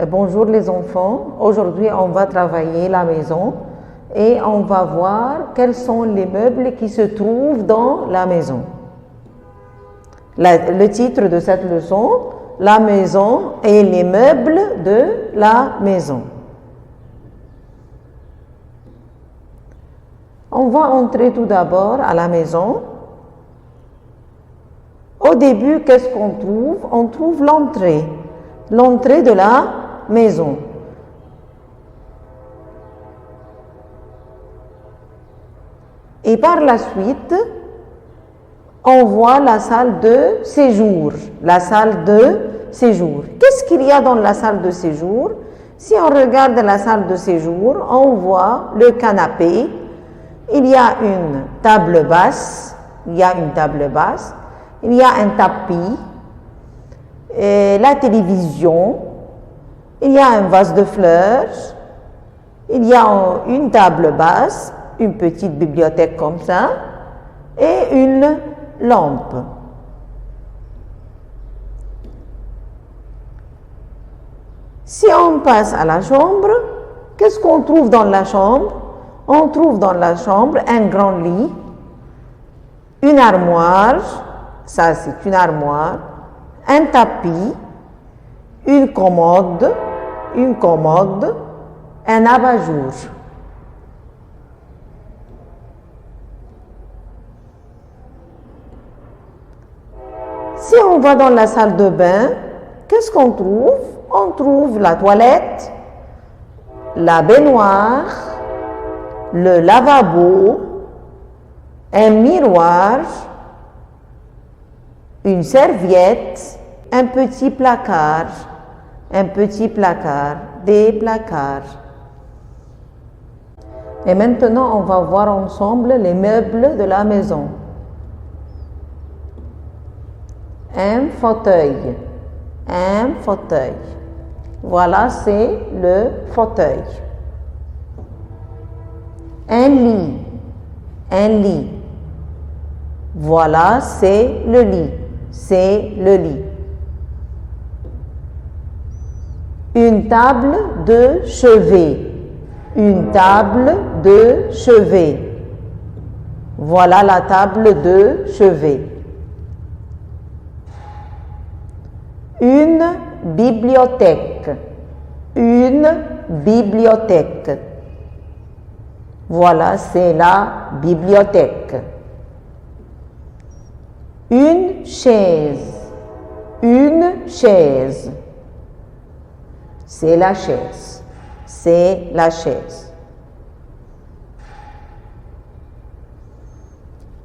Bonjour les enfants, aujourd'hui on va travailler la maison et on va voir quels sont les meubles qui se trouvent dans la maison. Le titre de cette leçon, la maison et les meubles de la maison. On va entrer tout d'abord à la maison. Au début, qu'est-ce qu'on trouve? On trouve l'entrée de la maison. Et par la suite, on voit la salle de séjour. La salle de séjour. Qu'est-ce qu'il y a dans la salle de séjour? Si on regarde la salle de séjour, on voit le canapé. Il y a une table basse. Il y a un tapis. La télévision. Il y a un vase de fleurs. Il y a une table basse, une petite bibliothèque comme ça, et une lampe. Si on passe à la chambre, qu'est-ce qu'on trouve dans la chambre? On trouve dans la chambre un grand lit, une armoire, ça c'est une armoire, un tapis, une commode, un abat-jour. Si on va dans la salle de bain, qu'est-ce qu'on trouve? On trouve la toilette, la baignoire, le lavabo, un miroir, une serviette, un petit placard, des placards. Et maintenant, on va voir ensemble les meubles de la maison. Un fauteuil. Voilà, c'est le fauteuil. Un lit. Voilà, c'est le lit. Une table de chevet. Voilà la table de chevet. Une bibliothèque. Voilà, c'est la bibliothèque. Une chaise. C'est la chaise.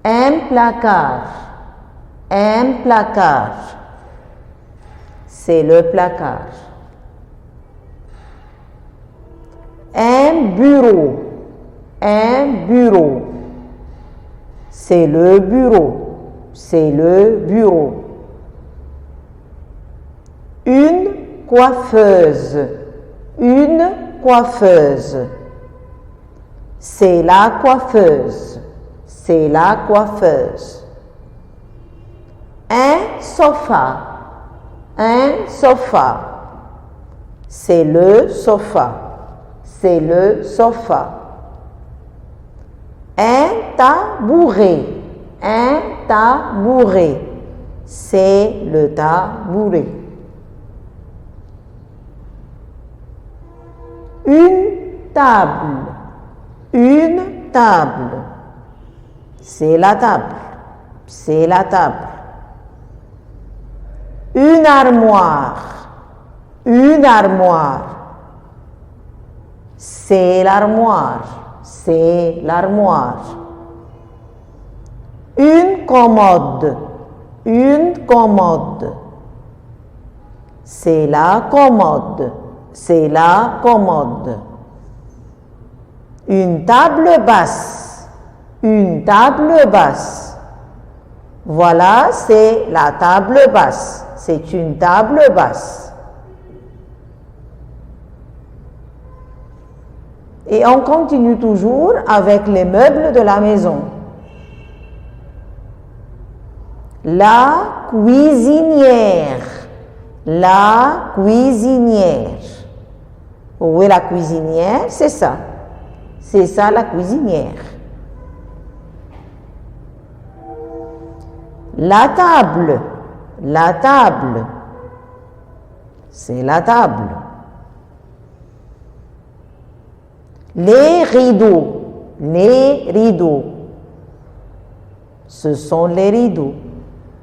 Un placard. C'est le placard. Un bureau. C'est le bureau. Une coiffeuse. C'est la coiffeuse. Un sofa. C'est le sofa. Un tabouret. C'est le tabouret. Une table. C'est la table. Une armoire. C'est l'armoire. Une commode. C'est la commode. Une table basse. Voilà, c'est la table basse. C'est une table basse. Et on continue toujours avec les meubles de la maison. La cuisinière. La cuisinière. Où est la cuisinière? C'est ça. C'est ça la cuisinière. La table. La table. C'est la table. Les rideaux. Les rideaux. Ce sont les rideaux.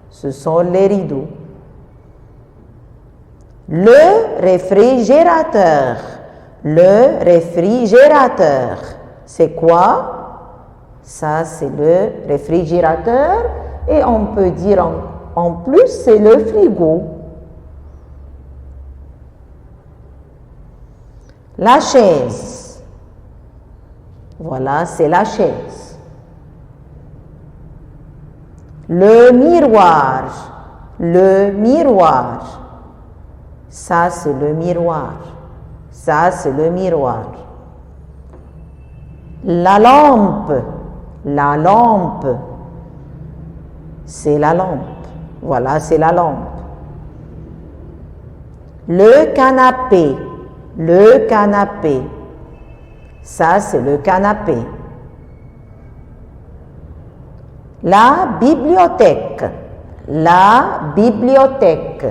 Ce sont les rideaux. Le réfrigérateur. Le réfrigérateur. C'est quoi? Ça, c'est le réfrigérateur. Et on peut dire en plus, c'est le frigo. La chaise. Voilà, c'est la chaise. Le miroir. Le miroir. Ça, c'est le miroir. Ça, c'est le miroir. La lampe. La lampe. C'est la lampe. Voilà, c'est la lampe. Le canapé. Le canapé. Ça, c'est le canapé. La bibliothèque. La bibliothèque.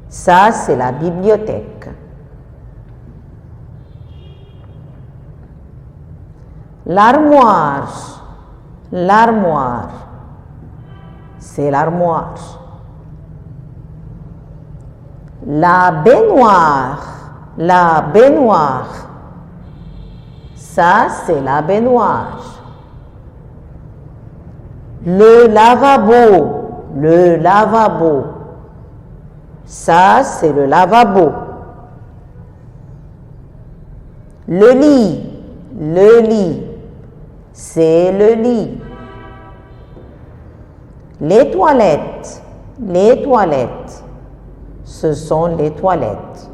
Ça, c'est la bibliothèque. L'armoire. L'armoire. C'est l'armoire. La baignoire. La baignoire. Ça, c'est la baignoire. Le lavabo. Le lavabo. Ça, c'est le lavabo. Le lit. Le lit. C'est le lit. Les toilettes. Les toilettes. Ce sont les toilettes.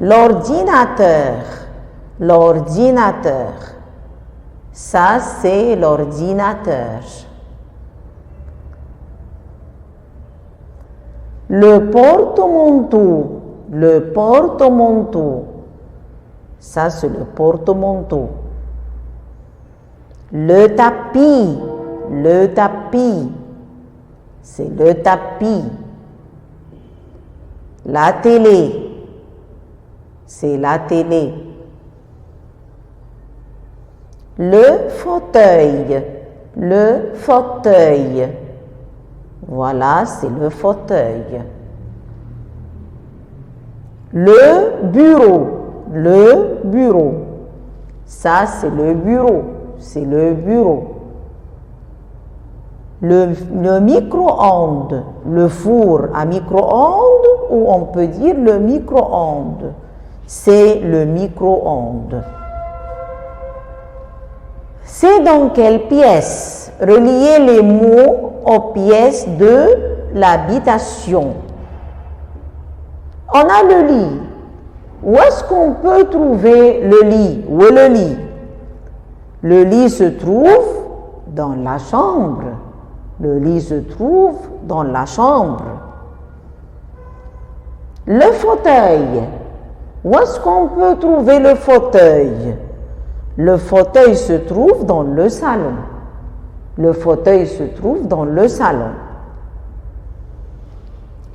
L'ordinateur. L'ordinateur. Ça, c'est l'ordinateur. Le porte-manteau. Le porte-manteau. Ça, c'est le porte-manteau. Le tapis. Le tapis. C'est le tapis. La télé. C'est la télé. Le fauteuil. Le fauteuil. Voilà, c'est le fauteuil. Le bureau. Le bureau. Ça, c'est le bureau. C'est le bureau. Le micro-ondes. Le four à micro-ondes, ou on peut dire le micro-ondes. C'est le micro-ondes. C'est dans quelle pièce? Reliez les mots aux pièces de l'habitation. On a le lit. Où est-ce qu'on peut trouver le lit? Où est le lit? Le lit se trouve dans la chambre. Le lit se trouve dans la chambre. Le fauteuil. Où est-ce qu'on peut trouver le fauteuil? Le fauteuil se trouve dans le salon. Le fauteuil se trouve dans le salon.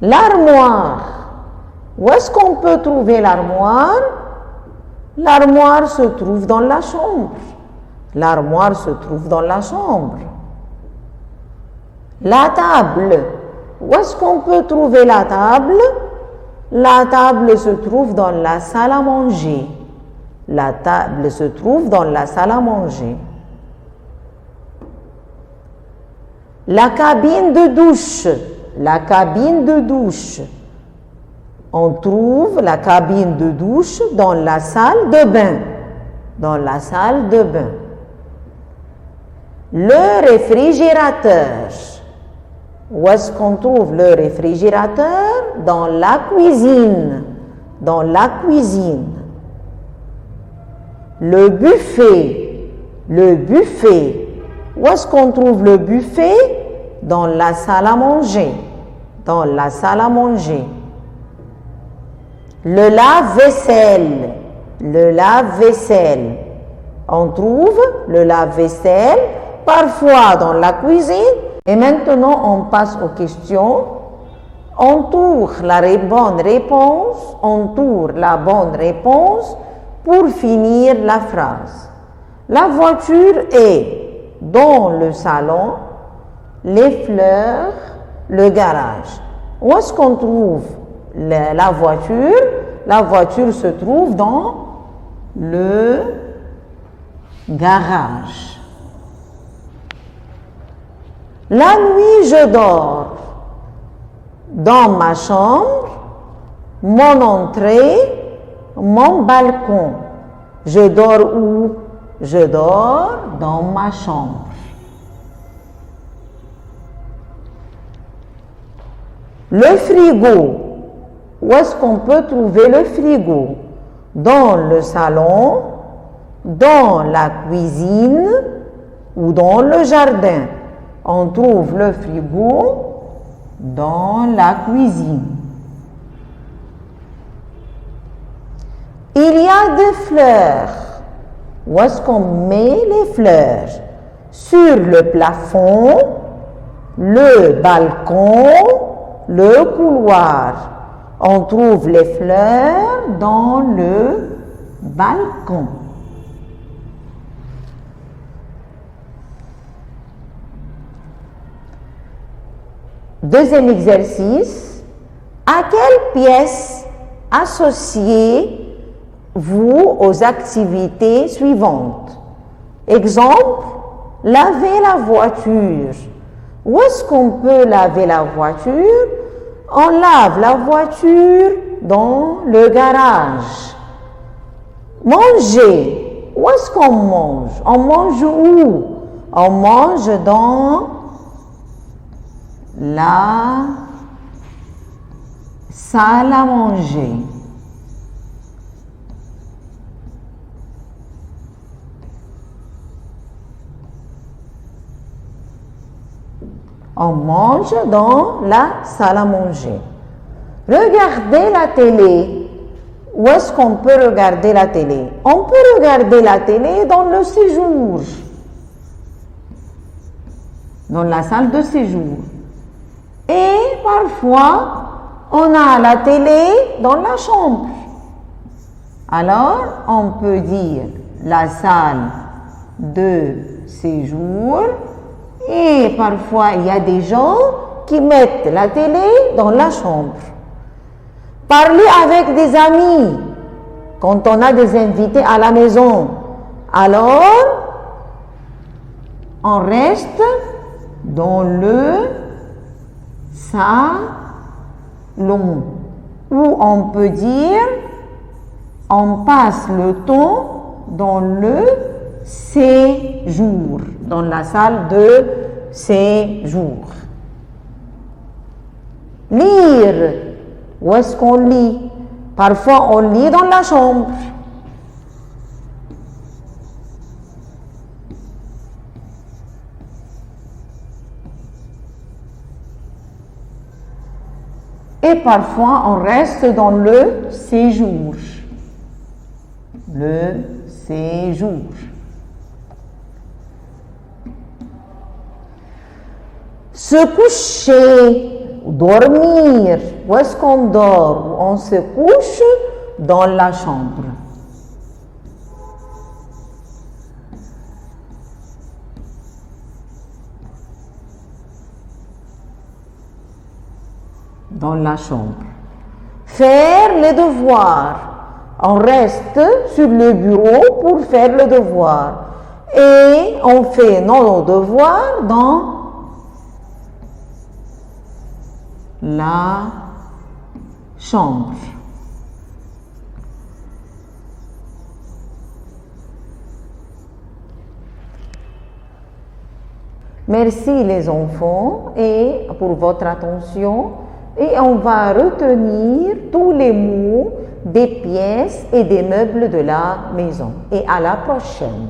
L'armoire. Où est-ce qu'on peut trouver l'armoire? L'armoire se trouve dans la chambre. L'armoire se trouve dans la chambre. La table. Où est-ce qu'on peut trouver la table? La table se trouve dans la salle à manger. La table se trouve dans la salle à manger. La cabine de douche. La cabine de douche. On trouve la cabine de douche dans la salle de bain. Dans la salle de bain. Le réfrigérateur. Où est-ce qu'on trouve le réfrigérateur? Dans la cuisine. Dans la cuisine. Le buffet. Le buffet. Où est-ce qu'on trouve le buffet? Dans la salle à manger. Dans la salle à manger. Le lave-vaisselle. Le lave-vaisselle. On trouve le lave-vaisselle parfois dans la cuisine. Et maintenant, on passe aux questions. Entoure la bonne réponse. Entoure la bonne réponse pour finir la phrase. La voiture est dans le salon, les fleurs, le garage. Où est-ce qu'on trouve la voiture? La voiture se trouve dans le garage. La nuit, je dors dans ma chambre, mon entrée, mon balcon. Je dors où? Je dors dans ma chambre. Le frigo. Où est-ce qu'on peut trouver le frigo? Dans le salon, dans la cuisine ou dans le jardin. On trouve le frigo dans la cuisine. Il y a des fleurs. Où est-ce qu'on met les fleurs? Sur le plafond, le balcon, le couloir. On trouve les fleurs dans le balcon. Deuxième exercice. À quelle pièce associez-vous aux activités suivantes? Exemple, laver la voiture. Où est-ce qu'on peut laver la voiture? On lave la voiture dans le garage. Manger. Où est-ce qu'on mange? On mange où? On mange dans la salle à manger. On mange dans la salle à manger. Regardez la télé. Où est-ce qu'on peut regarder la télé? On peut regarder la télé dans le séjour. Dans la salle de séjour. Et parfois, on a la télé dans la chambre. Alors, on peut dire la salle de séjour. Et parfois, il y a des gens qui mettent la télé dans la chambre. Parler avec des amis quand on a des invités à la maison. Alors, on reste dans le salon. Ou on peut dire, on passe le temps dans le séjour, dans la salle de séjour. Lire. Où est-ce qu'on lit? Parfois, on lit dans la chambre. Et parfois, on reste dans le séjour. Le séjour. Se coucher, dormir. Où est-ce qu'on dort? On se couche dans la chambre. Dans la chambre. Faire les devoirs. On reste sur le bureau pour faire le devoir. Et on fait nos devoirs dans la chambre. Merci les enfants et pour votre attention. Et on va retenir tous les mots des pièces et des meubles de la maison. Et à la prochaine.